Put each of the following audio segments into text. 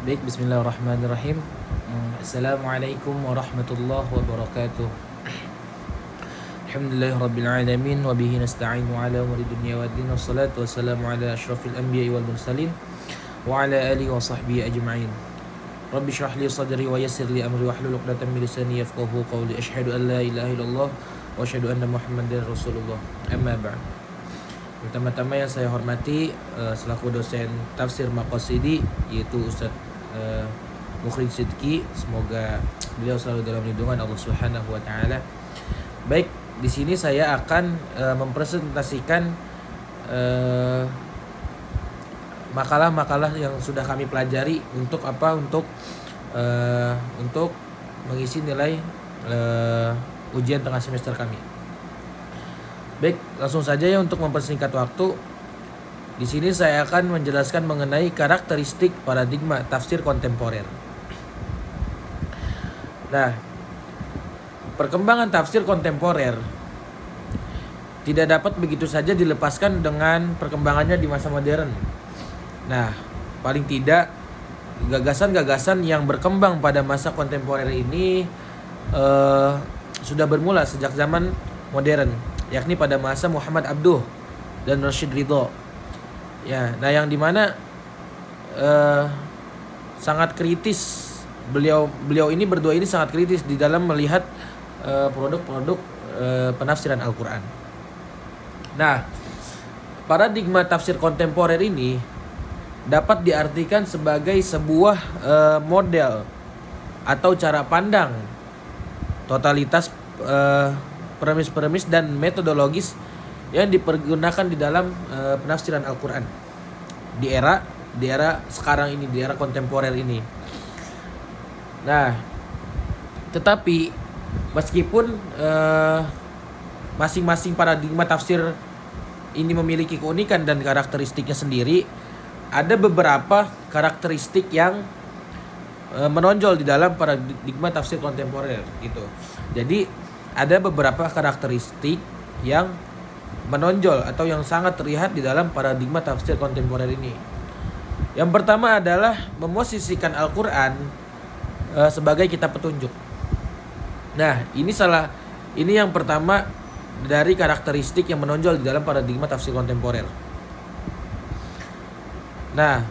Baik, bismillahirrahmanirrahim. Assalamualaikum warahmatullahi wabarakatuh. Alhamdulillahirabbil alamin wa bihi nasta'inu ala umuri dunya waddin wassalatu wassalamu ala asyrafil anbiya'i wal mursalin wa ala alihi wa sahbihi ajma'in. Rabbi shrah li sadri wa yassir li amri wahlul 'uqdatam min lisani yafqahu qawli. Asyhadu an la ilaha illallah wa asyhadu anna Muhammadar Rasulullah. Amma ba'd. Pertama-tama yang saya hormati selaku dosen tafsir Maqasidi yaitu Ustaz Mukhrij Sidki, semoga beliau selalu dalam lindungan Allah Subhanahu wa taala. Baik, di sini saya akan mempresentasikan makalah-makalah yang sudah kami pelajari untuk apa? Untuk mengisi nilai ujian tengah semester kami. Baik, langsung saja ya untuk mempersingkat waktu. Di sini saya akan menjelaskan mengenai karakteristik paradigma tafsir kontemporer. Nah, perkembangan tafsir kontemporer tidak dapat begitu saja dilepaskan dengan perkembangannya di masa modern. Nah, paling tidak gagasan-gagasan yang berkembang pada masa kontemporer ini sudah bermula sejak zaman modern, yakni pada masa Muhammad Abduh dan Rashid Ridho. Ya, nah yang dimana sangat kritis beliau ini berdua ini sangat kritis di dalam melihat produk-produk penafsiran Al-Quran. Nah, paradigma tafsir kontemporer ini dapat diartikan sebagai sebuah model atau cara pandang totalitas premis-premis dan metodologis yang dipergunakan di dalam penafsiran Al-Quran di era sekarang ini, di era kontemporer ini. Nah, tetapi meskipun masing-masing paradigma tafsir ini memiliki keunikan dan karakteristiknya sendiri, ada beberapa karakteristik yang menonjol di dalam paradigma tafsir kontemporer gitu. Jadi ada beberapa karakteristik yang menonjol atau yang sangat terlihat di dalam paradigma tafsir kontemporer ini. Yang pertama adalah memosisikan Al-Quran sebagai kitab petunjuk. Nah, ini yang pertama dari karakteristik yang menonjol di dalam paradigma tafsir kontemporer. Nah,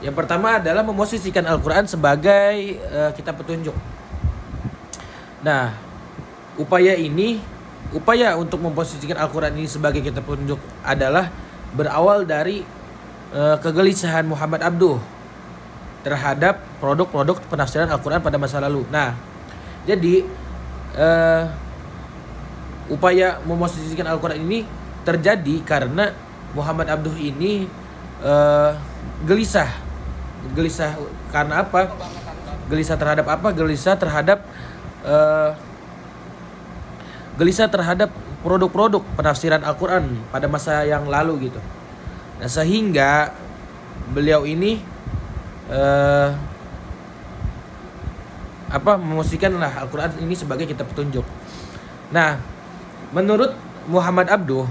yang pertama adalah memosisikan Al-Quran sebagai kitab petunjuk. Nah, upaya untuk memposisikan Al-Quran ini sebagai kitab petunjuk adalah berawal dari kegelisahan Muhammad Abduh terhadap produk-produk penafsiran Al-Quran pada masa lalu. Nah, jadi upaya memposisikan Al-Quran ini terjadi karena Muhammad Abduh ini gelisah karena apa? Gelisah terhadap apa? Gelisah terhadap produk-produk penafsiran Al-Quran pada masa yang lalu gitu. Nah, sehingga beliau ini memosisikanlah Al-Quran ini sebagai kitab petunjuk. Nah, menurut Muhammad Abduh,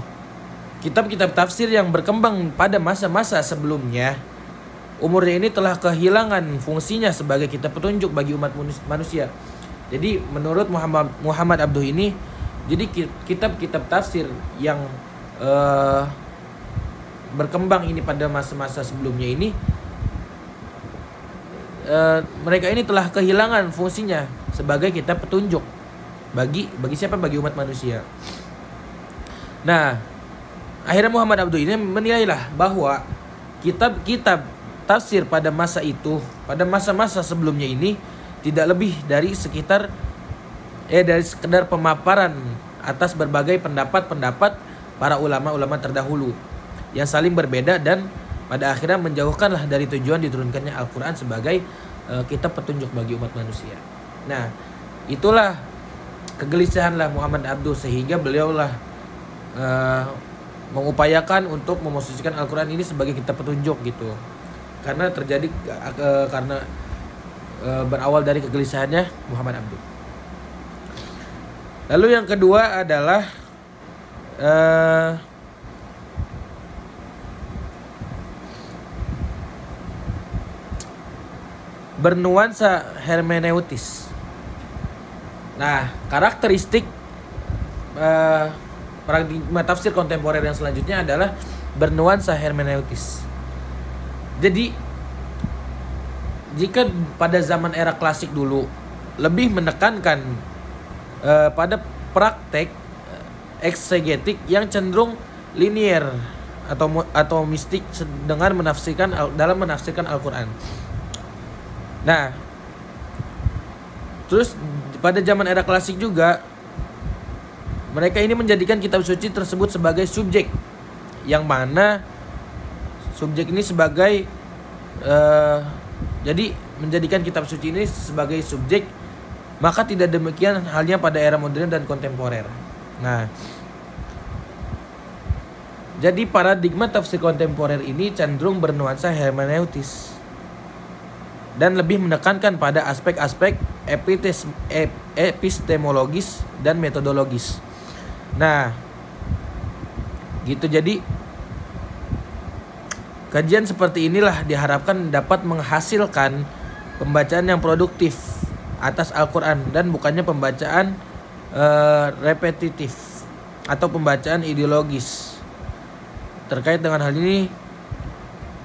kitab-kitab tafsir yang berkembang pada masa-masa sebelumnya umurnya ini telah kehilangan fungsinya sebagai kitab petunjuk bagi umat manusia. Jadi menurut Muhammad Abduh ini, jadi kitab-kitab tafsir yang berkembang ini pada masa-masa sebelumnya ini, mereka ini telah kehilangan fungsinya sebagai kitab petunjuk bagi siapa? Bagi umat manusia. Nah, akhirnya Muhammad Abduh ini menilailah bahwa kitab-kitab tafsir pada masa itu, pada masa-masa sebelumnya ini tidak lebih dari sekedar pemaparan atas berbagai pendapat-pendapat para ulama-ulama terdahulu yang saling berbeda dan pada akhirnya menjauhkanlah dari tujuan diturunkannya Al-Quran sebagai kitab petunjuk bagi umat manusia. Nah, itulah kegelisahanlah Muhammad Abduh sehingga beliaulah mengupayakan untuk memosisikan Al-Quran ini sebagai kitab petunjuk gitu. Karena terjadi berawal dari kegelisahannya Muhammad Abduh. Lalu yang kedua adalah bernuansa hermeneutis. Nah, karakteristik paradigma tafsir kontemporer yang selanjutnya adalah bernuansa hermeneutis. Jadi, jika pada zaman era klasik dulu lebih menekankan pada praktek eksegetik yang cenderung linier atau mistik dengan menafsirkan Al-Qur'an. Nah, terus pada zaman era klasik juga mereka ini menjadikan kitab suci tersebut sebagai subjek, yang mana subjek ini sebagai jadi menjadikan kitab suci ini sebagai subjek, maka tidak demikian halnya pada era modern dan kontemporer. Nah, jadi paradigma tafsir kontemporer ini cenderung bernuansa hermeneutis dan lebih menekankan pada aspek-aspek epistemologis dan metodologis. Nah, gitu. Jadi kajian seperti inilah diharapkan dapat menghasilkan pembacaan yang produktif atas Al-Quran dan bukannya pembacaan repetitif atau pembacaan ideologis. Terkait dengan hal ini,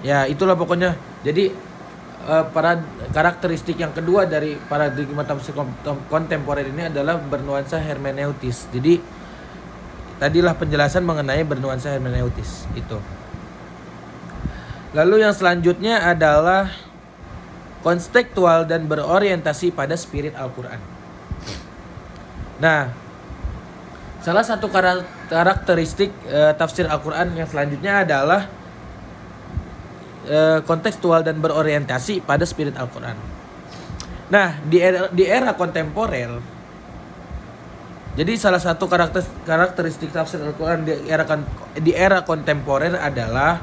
ya itulah pokoknya. Jadi para karakteristik yang kedua dari paradigma tafsir kontemporer ini adalah bernuansa hermeneutis. Jadi tadilah penjelasan mengenai bernuansa hermeneutis itu. Lalu yang selanjutnya adalah konstekstual dan berorientasi pada spirit Al-Quran. Nah, salah satu karakteristik tafsir Al-Quran yang selanjutnya adalah kontekstual dan berorientasi pada spirit Al-Quran. Nah, di era kontemporer, jadi salah satu karakteristik tafsir Al-Quran di era kontemporer adalah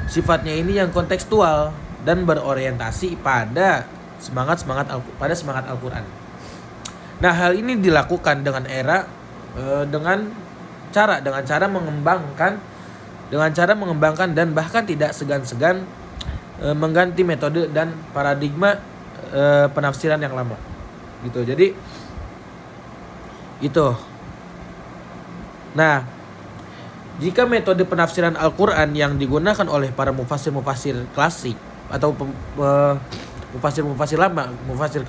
sifatnya ini yang kontekstual dan berorientasi pada semangat Al-Quran. Nah, hal ini dilakukan dengan cara mengembangkan dan bahkan tidak segan-segan mengganti metode dan paradigma penafsiran yang lama. Gitu. Jadi itu. Nah, jika metode penafsiran Al-Quran yang digunakan oleh para mufasir klasik atau mufasir lama, mufasir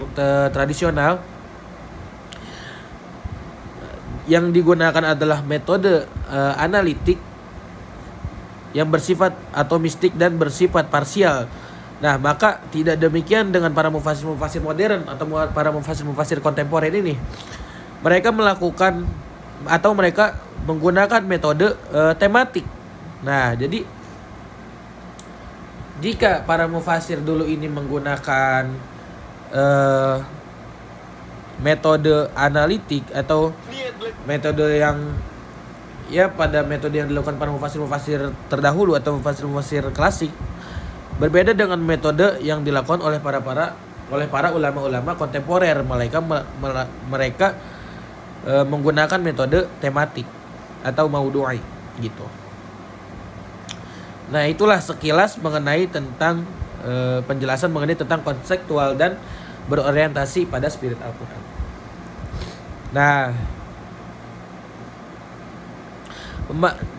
tradisional, yang digunakan adalah metode analitik yang bersifat atomistik dan bersifat parsial. Nah, maka tidak demikian dengan para mufasir modern atau para mufasir kontemporer ini. Mereka menggunakan metode tematik. Nah, jadi jika para mufasir dulu ini menggunakan metode analitik atau metode yang pada metode yang dilakukan para mufasir terdahulu atau mufasir klasik, berbeda dengan metode yang dilakukan oleh para ulama-ulama kontemporer. Mereka menggunakan metode tematik atau maudu'i gitu. Nah, itulah sekilas mengenai tentang penjelasan mengenai tentang konseptual dan berorientasi pada spirit Al-Quran. Nah,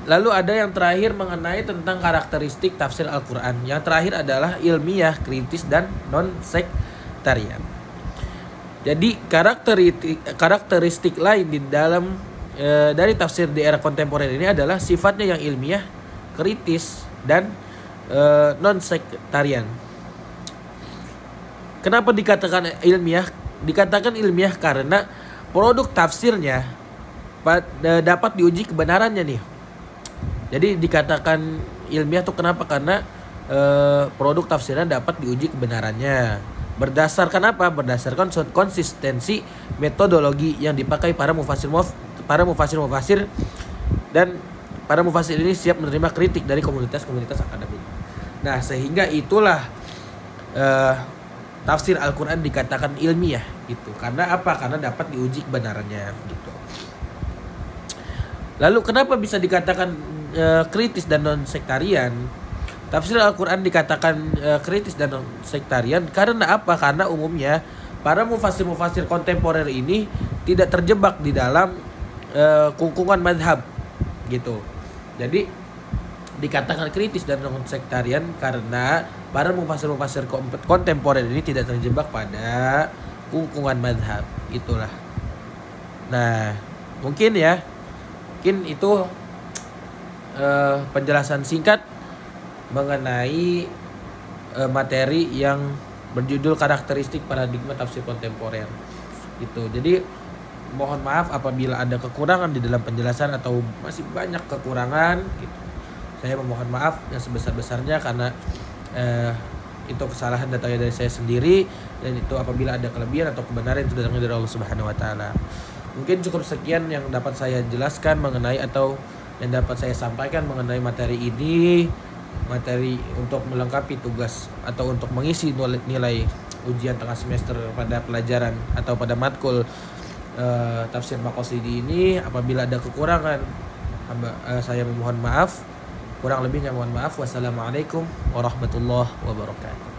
lalu ada yang terakhir mengenai tentang karakteristik tafsir Al-Quran. Yang terakhir adalah ilmiah, kritis, dan non-sektarian. Jadi karakteristik lain di dalam dari tafsir di era kontemporer ini adalah sifatnya yang ilmiah, kritis, dan non-sektarian. Kenapa dikatakan ilmiah? Dikatakan ilmiah karena produk tafsirnya dapat diuji kebenarannya nih. Jadi dikatakan ilmiah tuh kenapa? Karena produk tafsirnya dapat diuji kebenarannya. Berdasarkan apa? Berdasarkan konsistensi metodologi yang dipakai para mufasir dan para mufasir ini siap menerima kritik dari komunitas akademik. Nah, sehingga itulah tafsir Al-Quran dikatakan ilmiah gitu. Karena apa? Karena dapat diuji kebenarannya gitu. Lalu kenapa bisa dikatakan kritis dan non-sektarian? Tafsir Al-Quran dikatakan kritis dan sektarian karena apa? Karena umumnya para mufasir-mufasir kontemporer ini tidak terjebak di dalam kungkungan madhab gitu. Jadi dikatakan kritis dan sektarian karena para mufasir-mufasir kontemporer ini tidak terjebak pada kungkungan madhab. Itulah. Nah, mungkin itu penjelasan singkat mengenai materi yang berjudul karakteristik paradigma tafsir kontemporer. Gitu. Jadi mohon maaf apabila ada kekurangan di dalam penjelasan atau masih banyak kekurangan gitu. Saya memohon maaf yang sebesar-besarnya karena itu kesalahan datangnya dari saya sendiri, dan itu apabila ada kelebihan atau kebenaran itu datangnya dari Allah Subhanahu wa taala. Mungkin cukup sekian yang dapat saya jelaskan mengenai atau yang dapat saya sampaikan mengenai materi ini, materi untuk melengkapi tugas atau untuk mengisi nilai ujian tengah semester pada pelajaran atau pada matkul tafsir Maqasidi ini. Apabila ada kekurangan, saya memohon maaf. Kurang lebihnya mohon maaf. Wassalamualaikum warahmatullahi wabarakatuh.